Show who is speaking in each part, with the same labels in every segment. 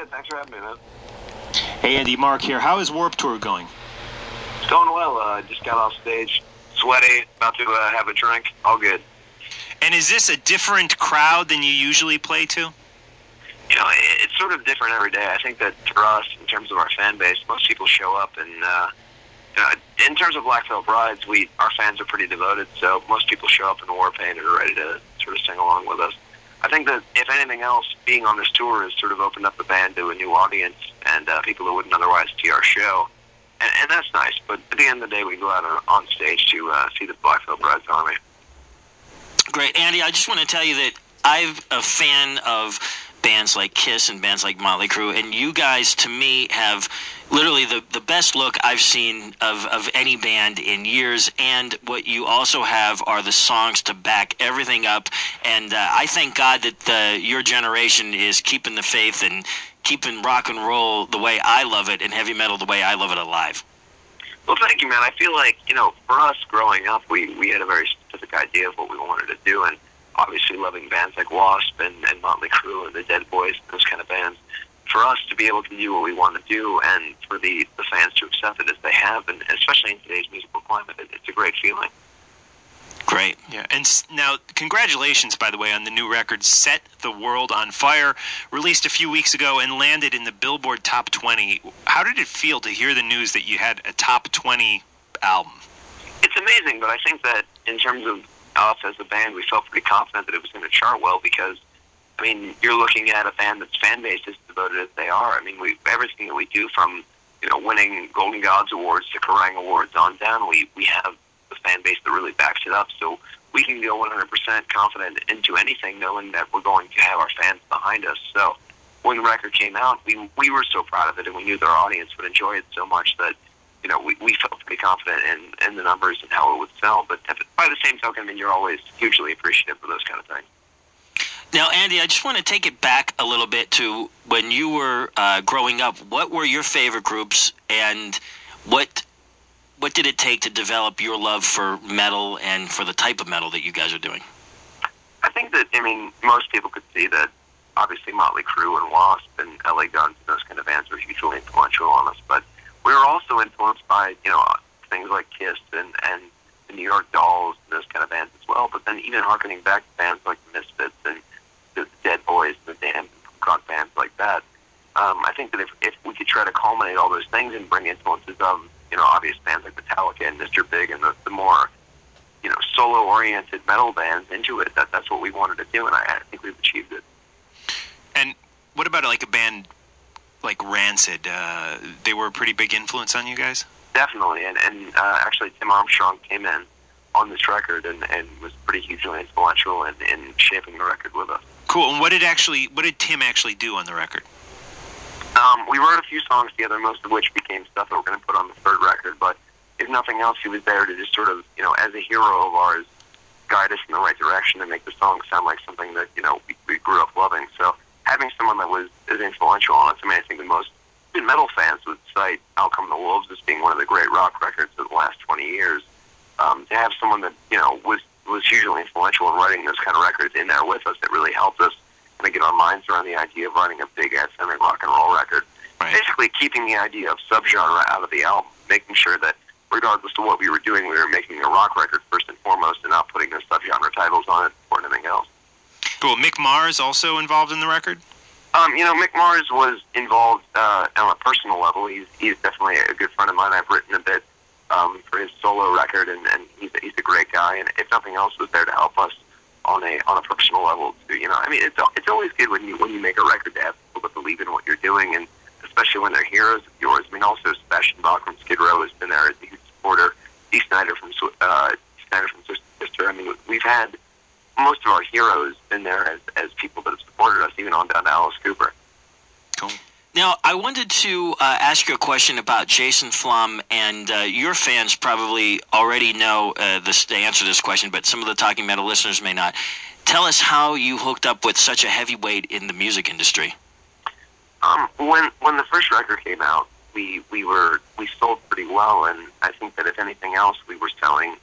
Speaker 1: good. Thanks for having me, man.
Speaker 2: Hey, Andy, Mark here. How is Warped Tour going?
Speaker 1: It's going well. Just got off stage, sweaty, about to have a drink. All good.
Speaker 2: And is this a different crowd than you usually play to?
Speaker 1: You know, it's sort of different every day. I think that for us, in terms of our fan base, most people show up and, in terms of Black Veil Brides, our fans are pretty devoted, so most people show up in war paint and are ready to sort of sing along with us. I think that, if anything else, being on this tour has sort of opened up the band to a new audience and people who wouldn't otherwise see our show. And that's nice, but at the end of the day, we go out on stage to see the Black Veil Brides Army.
Speaker 3: Great. Andy, I just want to tell you that I'm a fan of bands like Kiss and bands like Motley Crue, and you guys, to me, have literally the best look I've seen of any band in years, and what you also have are the songs to back everything up, and I thank God that your generation is keeping the faith and keeping rock and roll the way I love it and heavy metal the way I love it alive.
Speaker 1: Well, thank you, man. I feel like, for us growing up, we had a very specific idea of what we wanted to do, and obviously loving bands like Wasp and Motley Crue and the Dead Boys, those kind of bands. For us to be able to do what we want to do and for the fans to accept it as they have, and especially in today's musical climate, it's a great feeling.
Speaker 3: Great.
Speaker 2: Yeah, and now, congratulations, by the way, on the new record, Set the World on Fire, released a few weeks ago and landed in the Billboard Top 20. How did it feel to hear the news that you had a Top 20 album?
Speaker 1: It's amazing, but I think that in terms of us as a band, we felt pretty confident that it was going to chart well because, you're looking at a band that's fan base as devoted as they are. Everything that we do from, winning Golden Gods Awards to Kerrang Awards on down, we have the fan base that really backs it up. So we can go 100% confident into anything knowing that we're going to have our fans behind us. So when the record came out, we were so proud of it, and we knew that our audience would enjoy it so much that, we felt pretty confident in the numbers and how it would sell. But by the same token, you're always hugely appreciative of those kind of things.
Speaker 3: Now, Andy, I just want to take it back a little bit to when you were growing up. What were your favorite groups, and what did it take to develop your love for metal and for the type of metal that you guys are doing?
Speaker 1: I think that, most people could see that obviously Motley Crue and Wasp and LA Guns and those kind of bands were hugely influential on us, but we were also influenced by, things like Kiss and the New York Dolls and those kind of bands as well, but then even harkening back to bands like the Misfits and the Dead Boys and the damn rock bands like that. I think that if we could try to culminate all those things and bring influences of, obvious bands like Metallica and Mr. Big and the more, solo-oriented metal bands into it, that's what we wanted to do, and I think we've achieved it.
Speaker 2: And what about like a band like Rancid? They were a pretty big influence on you guys? Definitely, and actually Tim Armstrong came in on this record and was pretty hugely influential in shaping the record with us. Cool. And what did Tim actually do on the record?
Speaker 1: We wrote a few songs together, most of which became stuff that we're going to put on the third record, but if nothing else, he was there to just sort of, as a hero of ours, guide us in the right direction and make the song sound like something that, we grew up loving. So having someone that was as influential on us, I think the most metal fans would cite Out Come the Wolves as being one of the great rock records of the last 20 years. To have someone that, was hugely influential in writing those kind of records in there with us, that really helped us kind of get our minds around the idea of writing a big-ass-centric rock and roll record.
Speaker 2: Right.
Speaker 1: Basically keeping the idea of subgenre out of the album, making sure that regardless of what we were doing, we were making a rock record first and foremost and not putting those subgenre titles on it or anything else.
Speaker 2: Cool. Mick Mars also involved in the record?
Speaker 1: Mick Mars was involved on a personal level. He's definitely a good friend of mine. I've written a bit for his solo record, and he's a great guy. And if nothing else, was there to help us on a personal level too. It's always good when you make a record to have people that believe in what you're doing, and especially when they're heroes of yours. Also Sebastian Bach from Skid Row has been there as a huge supporter. Dee Snider from Sister. We've had most of our heroes been there as people that have supported us, even on down to Alice Cooper.
Speaker 2: Cool.
Speaker 3: Now, I wanted to ask you a question about Jason Flum, and your fans probably already know the answer to this question, but some of the Talking Metal listeners may not. Tell us how you hooked up with such a heavyweight in the music industry.
Speaker 1: When the first record came out, we sold pretty well, and I think that if anything else, we were selling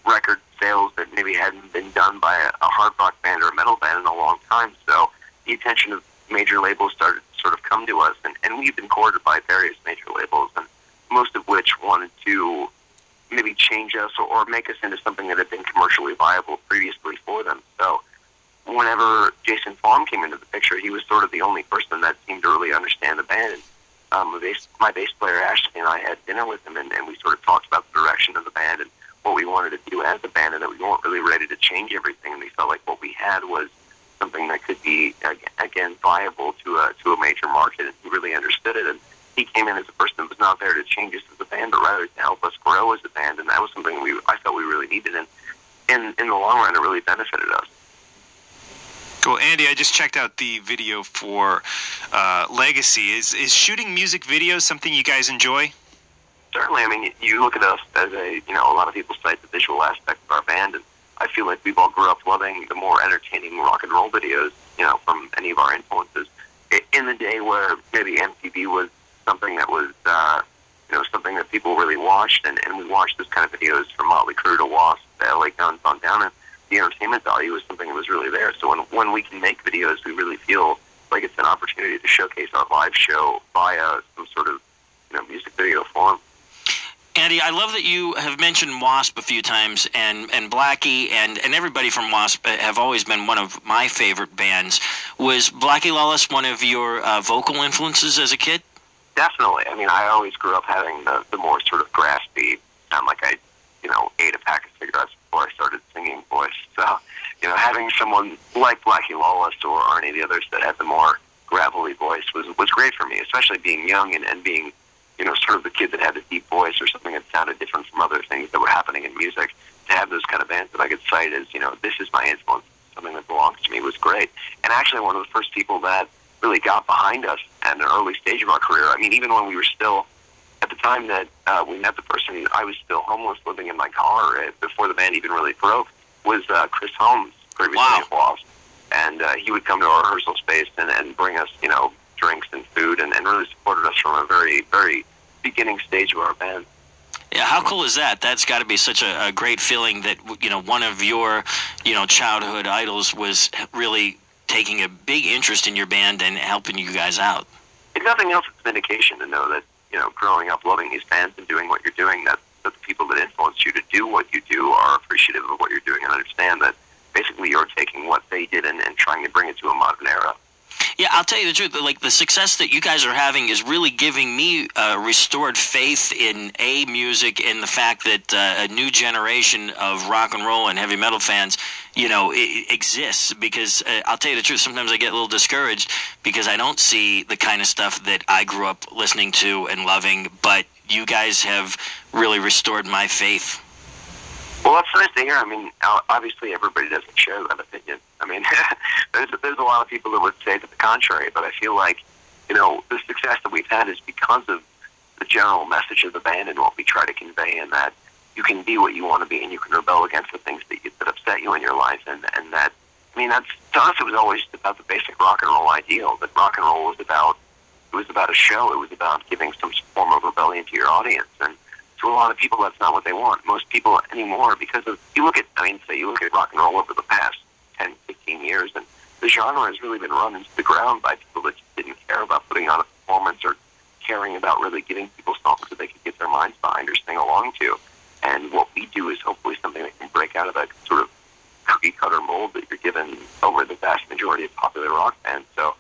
Speaker 1: record sales that maybe hadn't been done by a hard rock band or a metal band in a long time. So the attention of major labels started sort of come to us, and we've been courted by various major labels, and most of which wanted to maybe change us or make us into something that had been commercially viable previously for them. So whenever Jason Flom came into the picture, he was sort of the only person that seemed to really understand the band. My bass player Ashley and I had dinner with him, and we sort of talked about the direction of the band and what we wanted to do as a band, and that we weren't really ready to change everything, and we felt like what we had was something that could be, again, viable to a major market, and he really understood it. And he came in as a person that was not there to change us as a band, but rather to help us grow as a band, and that was something I felt we really needed, and in the long run, it really benefited us.
Speaker 2: Cool. Andy, I just checked out the video for Legacy. Is shooting music videos something you guys enjoy?
Speaker 1: Certainly. I mean, you look at us as a lot of people cite the visual aspect of our band, and I feel like we've all grew up loving the more entertaining rock and roll videos, from any of our influences. In the day where maybe MTV was something that was, something that people really watched, and we watched those kind of videos from Motley Crue to Wasp, LA Guns on down, and the entertainment value was something that was really there. So when we can make videos, we really feel like it's an opportunity to showcase our live show via some sort of music video form.
Speaker 3: Andy, I love that you have mentioned Wasp a few times, and Blackie and everybody from Wasp have always been one of my favorite bands. Was Blackie Lawless one of your vocal influences as a kid?
Speaker 1: Definitely. I mean, I always grew up having the more sort of graspy, sound like I, ate a pack of cigarettes before I started singing voice. So, having someone like Blackie Lawless or any of the others that had the more gravelly voice was great for me, especially being young and being, sort of the kid that had a deep voice or something that sounded different from other things that were happening in music. To have those kind of bands that I could cite as, this is my influence, something that belongs to me, was great. And actually one of the first people that really got behind us at an early stage of our career, I mean, even when we were still, at the time that we met the person, I was still homeless living in my car before the band even really broke, was Chris Holmes, previously of Wasp. And he would come to our rehearsal space and bring us, drinks and food, and really supported us from a very, very beginning stage of our band.
Speaker 3: Yeah, how cool is that? That's got to be such a great feeling that, one of your, childhood idols was really taking a big interest in your band and helping you guys out.
Speaker 1: If nothing else, it's vindication to know that, growing up loving these bands and doing what you're doing, that the people that influence you to do what you do are appreciative of what you're doing and understand that basically you're taking what they did and trying to bring it to a modern era.
Speaker 3: Yeah, I'll tell you the truth. Like, the success that you guys are having is really giving me restored faith in music, and the fact that a new generation of rock and roll and heavy metal fans, it exists. Because I'll tell you the truth, sometimes I get a little discouraged because I don't see the kind of stuff that I grew up listening to and loving. But you guys have really restored my faith.
Speaker 1: Well, that's nice to hear. I mean, obviously everybody doesn't share that opinion. I mean, there's a lot of people that would say to the contrary, but I feel like, the success that we've had is because of the general message of the band and what we try to convey, and that you can be what you want to be and you can rebel against the things that upset you in your life. And that, I mean, that's, to us, it was always about the basic rock and roll ideal, that rock and roll was about a show. It was about giving some form of rebellion to your audience. And to a lot of people, that's not what they want. Most people anymore, because of, you look at rock and roll over the past 10, 15 years, and the genre has really been run into the ground by people that just didn't care about putting on a performance or caring about really giving people songs that they could get their minds behind or sing along to. And what we do is hopefully something that can break out of that sort of cookie-cutter mold that you're given over the vast majority of popular rock bands. So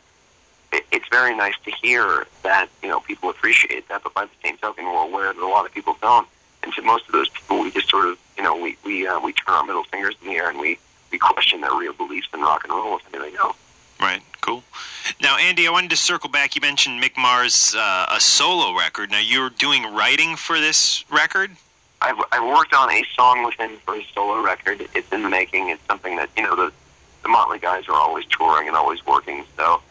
Speaker 1: it's very nice to hear that, people appreciate that, but by the same token, we're aware that a lot of people don't. And to most of those people, we just sort of, we turn our middle fingers in the air and we question their real beliefs in rock and roll, if anything else.
Speaker 2: Right, cool. Now, Andy, I wanted to circle back. You mentioned Mick Mars' a solo record. Now, you're doing writing for this record?
Speaker 1: I've worked on a song with him for his solo record. It's in the making. It's something that, the Motley guys are always touring and always working, so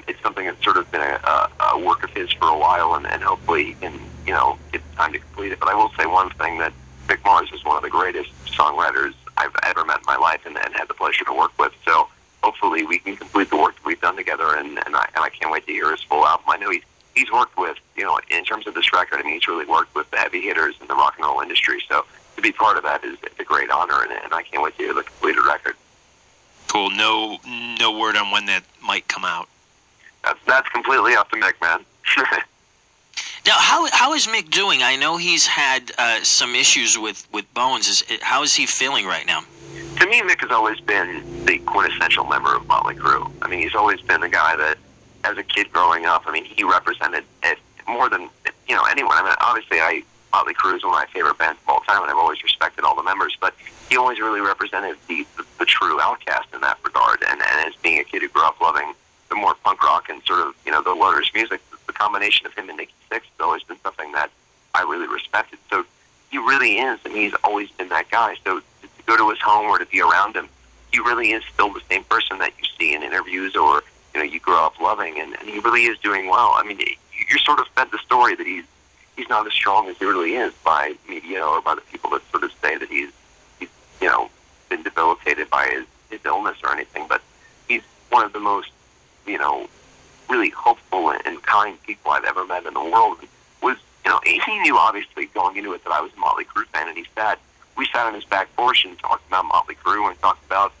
Speaker 1: it's something that's sort of been a work of his for a while, and hopefully he can, get time to complete it. But I will say one thing, that Mick Mars is one of the greatest songwriters I've ever met in my life and had the pleasure to work with. So hopefully we can complete the work that we've done together, and I can't wait to hear his full album. I know he's worked with, in terms of this record, I mean, he's really worked with the heavy hitters in the rock and roll industry. So to be part of that is a great honor, and I can't wait to hear the completed record.
Speaker 2: Cool. No word on when that might come out.
Speaker 1: That's completely up to Mick, man.
Speaker 3: Now, how is Mick doing? I know he's had some issues with bones. How is he feeling right now?
Speaker 1: To me, Mick has always been the quintessential member of Motley Crue. I mean, he's always been the guy that, as a kid growing up, I mean, he represented it more than anyone. I mean, obviously, Motley Crue is one of my favorite bands of all time, and I've always respected all the members. But he always really represented the true outcast in that regard. And as being a kid who grew up loving the more punk rock and sort of the Loaders music, the combination of him and Nikki Sixx has always been something that I really respected. So he really is, I mean, he's always been that guy. So to go to his home or to be around him, he really is still the same person that you see in interviews or you grow up loving, and he really is doing well. I mean, you're sort of fed the story that he's not as strong as he really is by media or by the people that sort of say that he's been debilitated by his illness or anything. But he's one of the most really hopeful and kind people I've ever met in the world. He knew obviously going into it that I was a Motley Crue fan, and we sat on his back porch and talked about Motley Crue and talked about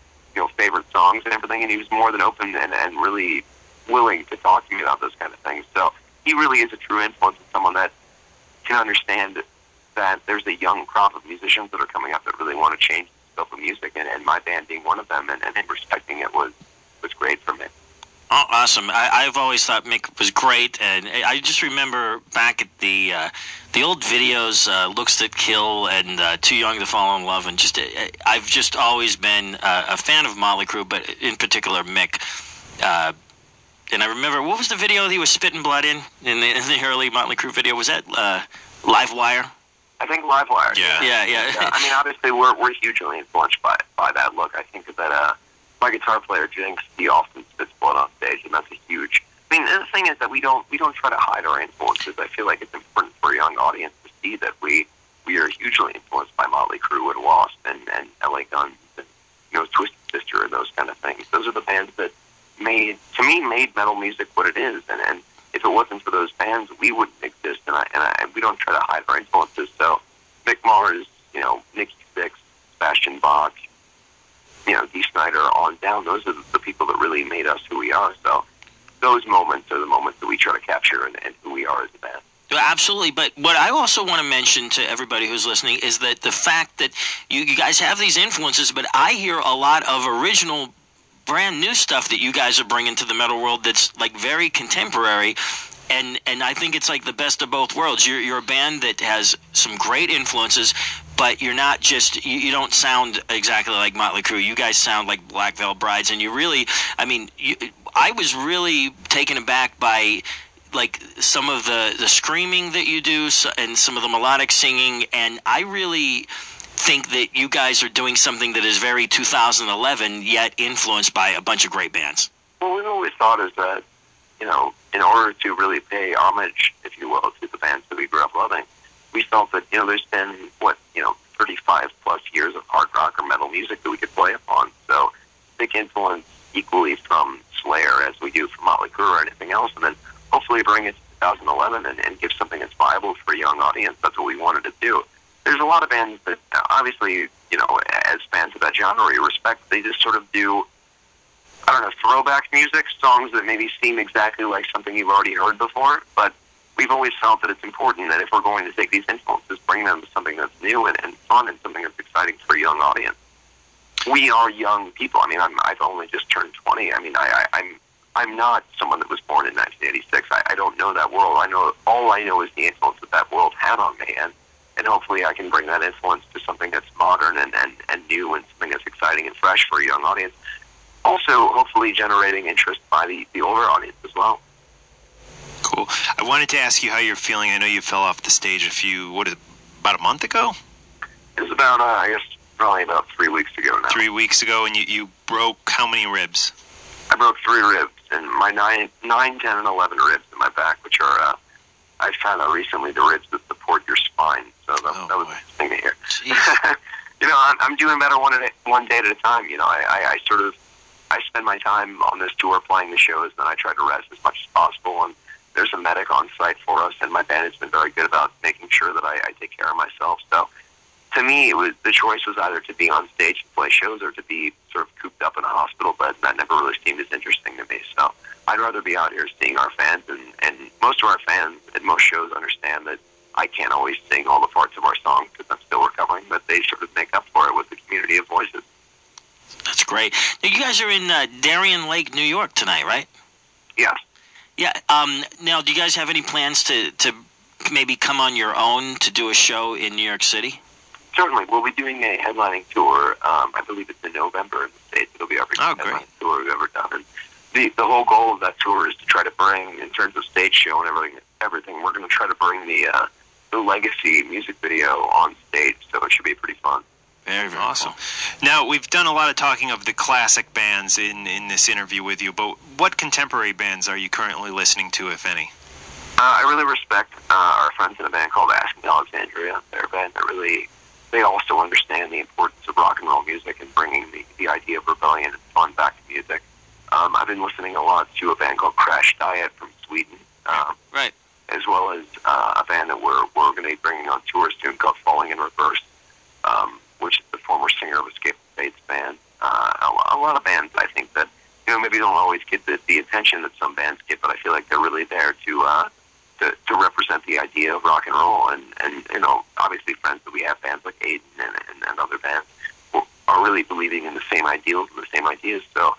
Speaker 1: favorite songs and everything, and he was more than open and really willing to talk to me about those kind of things. So he really is a true influence and someone that can understand that there's a young crop of musicians that are coming up that really want to change the scope of music, and my band being one of them, and respecting it was great for me.
Speaker 3: Oh, awesome. I've always thought Mick was great, and I just remember back at the old videos, Looks That Kill and Too Young to Fall in Love, and I've just always been a fan of Motley Crue, but in particular Mick. And I remember, what was the video he was spitting blood in the early Motley Crue video? Was that Live Wire?
Speaker 1: I think Live Wire.
Speaker 3: Yeah.
Speaker 1: I mean, obviously, we're hugely influenced by that look. I think that my guitar player Jinx, he often spits blood on stage, and that's a huge. I mean, the thing is that we don't try to hide our influences. I feel like it's important for a young audience to see that we are hugely influenced by Motley Crue and Wasp and LA Guns and Twisted Sister and those kind of things. Those are the bands that made metal music what it is, and if it wasn't for those bands, we wouldn't exist. And we don't try to hide our influences. So Mick Mars, Nikki Sixx, Sebastian Bach, Dee Snider on down, those are the people that really made us who we are. So those moments are the moments that we try to capture and who we are as a band.
Speaker 3: Absolutely, but what I also want to mention to everybody who's listening is that the fact that you guys have these influences, but I hear a lot of original, brand new stuff that you guys are bringing to the metal world that's like very contemporary, and I think it's like the best of both worlds. You're a band that has some great influences, but you're not just, you don't sound exactly like Motley Crue. You guys sound like Black Veil Brides, and you really, I mean, I was really taken aback by like some of the screaming that you do and some of the melodic singing, and I really think that you guys are doing something that is very 2011, yet influenced by a bunch of great bands.
Speaker 1: Well, we've always thought is that, in order to really pay homage, if you will, to the bands that we grew up loving, we felt that, there's been, 35 plus years of hard rock or metal music that we could play upon. So big influence equally from Slayer as we do from Motley Crue or anything else, and then hopefully bring it to 2011 and give something that's viable for a young audience. That's what we wanted to do. There's a lot of bands that, obviously, as fans of that genre, we respect, they just sort of do, throwback music, songs that maybe seem exactly like something you've already heard before, but we've always felt that it's important that if we're going to take these influences, bring them to something that's new and fun and something that's exciting for a young audience. We are young people. I mean, I've only just turned 20. I mean, I'm not someone that was born in 1986. I don't know that world. All I know is the influence that that world had on me, and hopefully I can bring that influence to something that's modern and new and something that's exciting and fresh for a young audience. Also, hopefully generating interest by the older audience as well.
Speaker 2: Cool. I wanted to ask you how you're feeling. I know you fell off the stage about a month ago?
Speaker 1: It was about, probably about 3 weeks ago now.
Speaker 2: 3 weeks ago, and you broke how many ribs?
Speaker 1: I broke 3 ribs, and my 9, 10, and 11 ribs in my back, which are, I found out recently, the ribs that support your spine. So that was the thing to hear. I'm doing better one day at a time. I spend my time on this tour playing the shows, and then I try to rest as much as possible, and there's a medic on site for us, and my band has been very good about making sure that I take care of myself. So to me, the choice was either to be on stage and play shows or to be sort of cooped up in a hospital bed. That never really seemed as interesting to me. So I'd rather be out here seeing our fans, and most of our fans at most shows understand that I can't always sing all the parts of our songs because I'm still recovering, but they sort of make up for it with the community of voices.
Speaker 3: That's great. Now, you guys are in Darien Lake, New York tonight, right?
Speaker 1: Yes.
Speaker 3: Yeah. Now, do you guys have any plans to maybe come on your own to do a show in New York City?
Speaker 1: Certainly. We'll be doing a headlining tour. I believe it's in November in the States. It'll be our biggest headlining tour we've ever done. And the whole goal of that tour is to try to bring, in terms of stage show and everything, we're going to try to bring the Legacy music video on stage, so it should be pretty fun.
Speaker 3: Very, very
Speaker 2: awesome.
Speaker 3: Cool.
Speaker 2: Now, we've done a lot of talking of the classic bands in this interview with you, but what contemporary bands are you currently listening to, if any?
Speaker 1: I really respect our friends in a band called Asking Alexandria. They're a band that they also understand the importance of rock and roll music and bringing the idea of rebellion and fun back to music. I've been listening a lot to a band called Crash Diet from Sweden.
Speaker 3: Right.
Speaker 1: As well as a band that we're going to be bringing on tour soon called Falling in Reverse, which is the former singer of Escape the Fates band. A lot of bands, I think, that maybe don't always get the attention that some bands get, but I feel like they're really there to represent the idea of rock and roll. And obviously friends that we have, bands like Aiden and other bands, are really believing in the same ideals and the same ideas. So,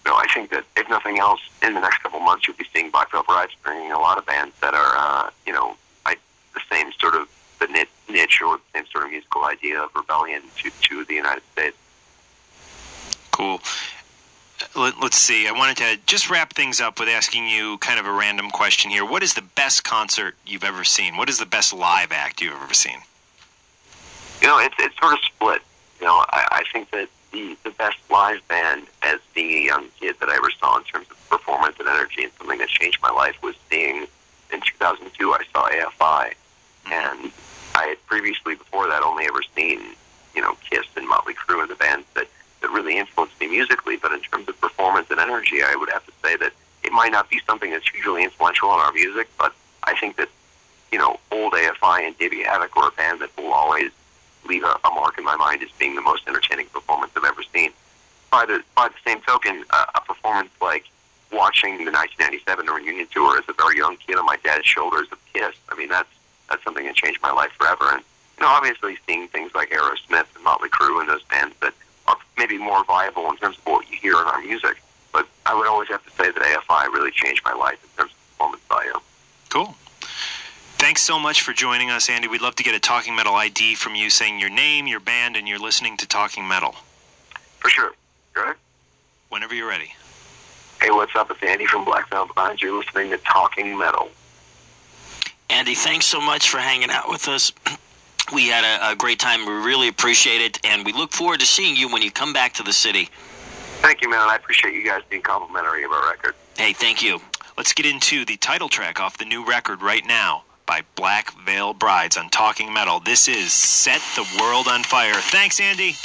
Speaker 1: I think that if nothing else, in the next couple months, you'll be seeing Black Veil Brides bringing a lot of bands that are, the same sort of niche or the same sort of musical idea of rebellion to the United States.
Speaker 2: Cool. Let's see. I wanted to just wrap things up with asking you kind of a random question here. What is the best concert you've ever seen? What is the best live act you've ever seen?
Speaker 1: It's sort of split. I think that the best live band as being a young kid that I ever saw in terms of performance and energy and something that changed my life was seeing, in 2002, I saw AFI. And I had previously, before that, only ever seen, Kiss and Motley Crue and the bands that really influenced me musically. But in terms of performance and energy, I would have to say that it might not be something that's hugely influential in our music, but I think that, old AFI and Davey Havoc were a band that will always leave a mark in my mind as being the most entertaining performance I've ever seen. By the same token, a performance like watching the 1997 reunion tour as a very young kid on my dad's shoulders of Kiss, I mean, that's something that changed my life forever. And, obviously seeing things like Aerosmith and Motley Crue and those bands that are maybe more viable in terms of what you hear in our music. But I would always have to say that AFI really changed my life in terms of performance value.
Speaker 2: Cool. Thanks so much for joining us, Andy. We'd love to get a Talking Metal ID from you saying your name, your band, and you're listening to Talking Metal.
Speaker 1: For sure. Good.
Speaker 2: Whenever you're ready.
Speaker 1: Hey, what's up? It's Andy from Black Veil Brides. You're listening to Talking Metal.
Speaker 3: Andy, thanks so much for hanging out with us. We had a great time. We really appreciate it, and we look forward to seeing you when you come back to the city.
Speaker 1: Thank you, man. I appreciate you guys being complimentary of our record.
Speaker 3: Hey, thank you.
Speaker 2: Let's get into the title track off the new record right now by Black Veil Brides on Talking Metal. This is Set the World on Fire. Thanks, Andy.